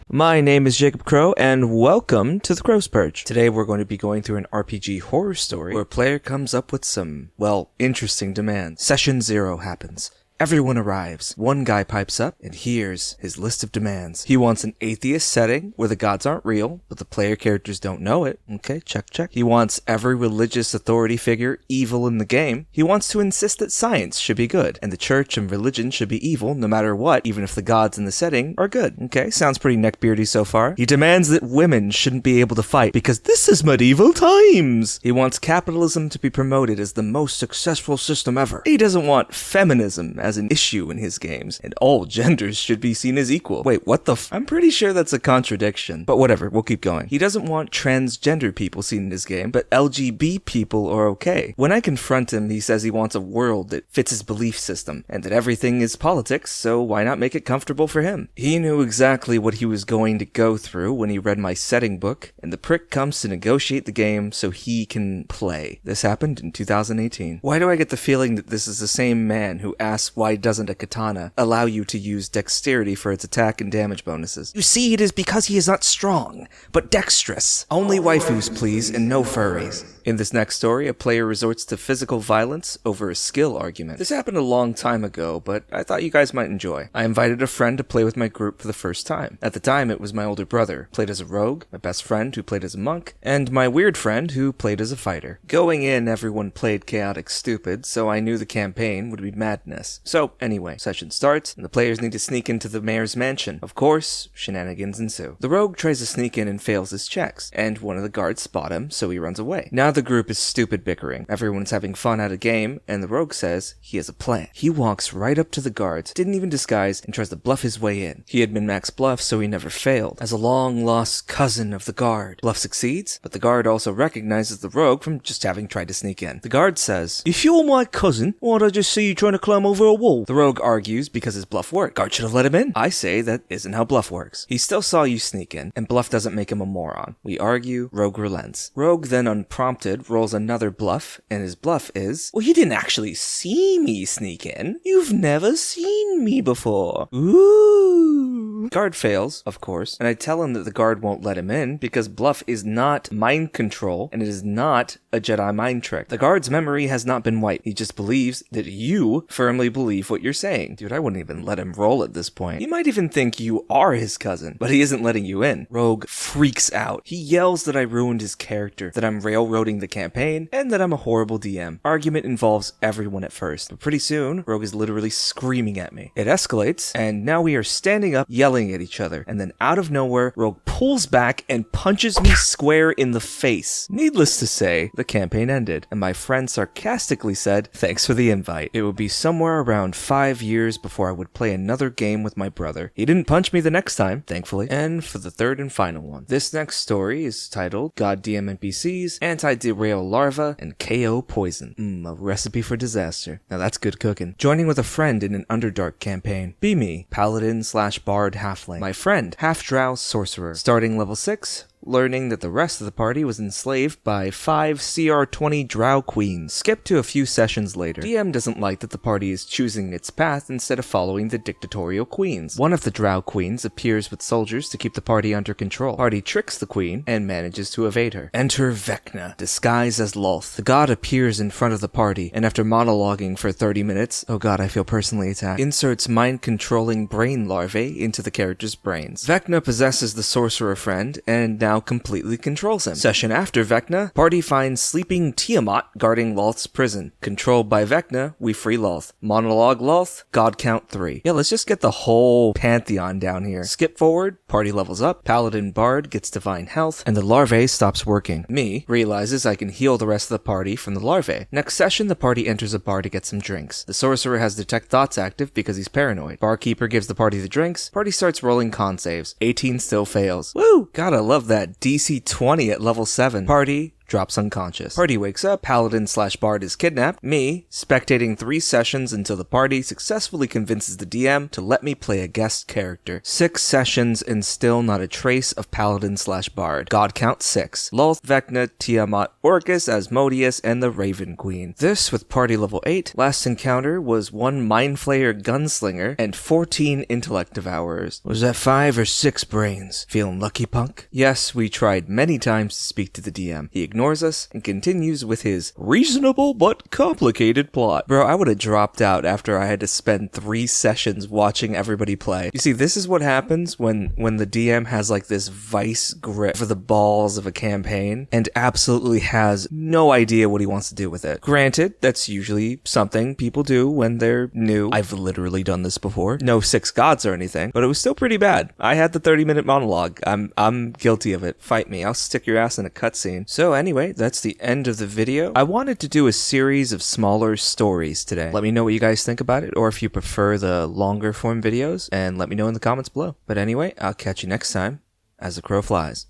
My name is Jacob Crowe, and welcome to the Crow's Perch. Today we're going to be going through an RPG horror story where a player comes up with some, interesting demands. Session 0 happens. Everyone arrives. One guy pipes up, and here's his list of demands. He wants an atheist setting where the gods aren't real, but the player characters don't know it. Okay, check. He wants every religious authority figure evil in the game. He wants to insist that science should be good, and the church and religion should be evil no matter what, even if the gods in the setting are good. Okay, sounds pretty neckbeardy so far. He demands that women shouldn't be able to fight because this is medieval times. He wants capitalism to be promoted as the most successful system ever. He doesn't want feminism as an issue in his games, and all genders should be seen as equal. Wait, what the I'm pretty sure that's a contradiction, but whatever, we'll keep going. He doesn't want transgender people seen in his game, but LGBT people are okay. When I confront him, he says he wants a world that fits his belief system, and that everything is politics, so why not make it comfortable for him? He knew exactly what he was going to go through when he read my setting book, and the prick comes to negotiate the game so he can play. This happened in 2018. Why do I get the feeling that this is the same man who asks why doesn't a katana allow you to use dexterity for its attack and damage bonuses? You see, it is because he is not strong, but dexterous. Only waifus, please, and no furries. In this next story, a player resorts to physical violence over a skill argument. This happened a long time ago, but I thought you guys might enjoy. I invited a friend to play with my group for the first time. At the time, it was my older brother, played as a rogue, my best friend, who played as a monk, and my weird friend, who played as a fighter. Going in, everyone played chaotic stupid, so I knew the campaign would be madness. So, anyway, session starts, and the players need to sneak into the mayor's mansion. Of course, shenanigans ensue. The rogue tries to sneak in and fails his checks, and one of the guards spot him, so he runs away. Now the group is stupid bickering. Everyone's having fun at a game, and the rogue says he has a plan. He walks right up to the guards, didn't even disguise, and tries to bluff his way in. He had been max bluff, so he never failed. As a long-lost cousin of the guard, bluff succeeds, but the guard also recognizes the rogue from just having tried to sneak in. The guard says, "If you're my cousin, why'd I just see you trying to climb over a wall?" The rogue argues because his bluff worked. Guard should have let him in. I say that isn't how bluff works. He still saw you sneak in, and bluff doesn't make him a moron. We argue, rogue relents. Rogue then unprompted rolls another bluff, and his bluff is, "Well, you didn't actually see me sneak in. You've never seen me before." Ooh. Guard fails, of course, and I tell him that the guard won't let him in because bluff is not mind control, and it is not a Jedi mind trick. The guard's memory has not been wiped. He just believes that you firmly believe what you're saying. Dude, I wouldn't even let him roll at this point. He might even think you are his cousin, but he isn't letting you in. Rogue freaks out. He yells that I ruined his character, that I'm railroading the campaign, and that I'm a horrible DM. Argument involves everyone at first, but pretty soon, Rogue is literally screaming at me. It escalates, and now we are standing up, yelling at each other, and then out of nowhere, Rogue pulls back and punches me square in the face. Needless to say, the campaign ended, and my friend sarcastically said, "Thanks for the invite." It would be somewhere around 5 years before I would play another game with my brother. He didn't punch me the next time, thankfully. And for the third and final one. This next story is titled God DM NPCs, Anti-Derail Larva, and KO Poison. A recipe for disaster. Now that's good cooking. Joining with a friend in an Underdark campaign. Be me, Paladin/Bard Halfling. My friend, Half-Drow Sorcerer. Starting level 6. Learning that the rest of the party was enslaved by 5 CR20 Drow Queens. Skip to a few sessions later. DM doesn't like that the party is choosing its path instead of following the dictatorial queens. One of the Drow Queens appears with soldiers to keep the party under control. Party tricks the queen and manages to evade her. Enter Vecna, disguised as Lolth. The god appears in front of the party, and after monologuing for 30 minutes, oh god, I feel personally attacked, inserts mind-controlling brain larvae into the character's brains. Vecna possesses the sorcerer friend, and now completely controls him. Session after Vecna, party finds sleeping Tiamat guarding Lolth's prison. Controlled by Vecna, we free Lolth. Monologue Lolth, God count 3. Yeah, let's just get the whole pantheon down here. Skip forward, party levels up, Paladin Bard gets divine health, and the larvae stops working. Me realizes I can heal the rest of the party from the larvae. Next session, the party enters a bar to get some drinks. The sorcerer has detect thoughts active because he's paranoid. Barkeeper gives the party the drinks. Party starts rolling con saves. 18 still fails. Woo! God, I love that. DC 20 at level 7. Party drops unconscious. Party wakes up, paladin/bard is kidnapped, me, spectating 3 sessions until the party successfully convinces the DM to let me play a guest character. 6 sessions and still not a trace of paladin/bard. God count 6. Lolth, Vecna, Tiamat, Orcus, Asmodeus, and the Raven Queen. This with party level 8. Last encounter was 1 Mind Flayer Gunslinger and 14 Intellect Devourers. Was that 5 or 6 brains? Feeling lucky, punk? Yes, we tried many times to speak to the DM. He ignores us and continues with his reasonable but complicated plot. Bro, I would have dropped out after I had to spend 3 sessions watching everybody play. You see, this is what happens when the DM has like this vice grip for the balls of a campaign and absolutely has no idea what he wants to do with it. Granted, that's usually something people do when they're new. I've literally done this before. No 6 gods or anything, but it was still pretty bad. I had the 30-minute monologue. I'm guilty of it. Fight me. I'll stick your ass in a cutscene. So anyway, that's the end of the video. I wanted to do a series of smaller stories today. Let me know what you guys think about it, or if you prefer the longer form videos, and let me know in the comments below. But anyway, I'll catch you next time as the crow flies.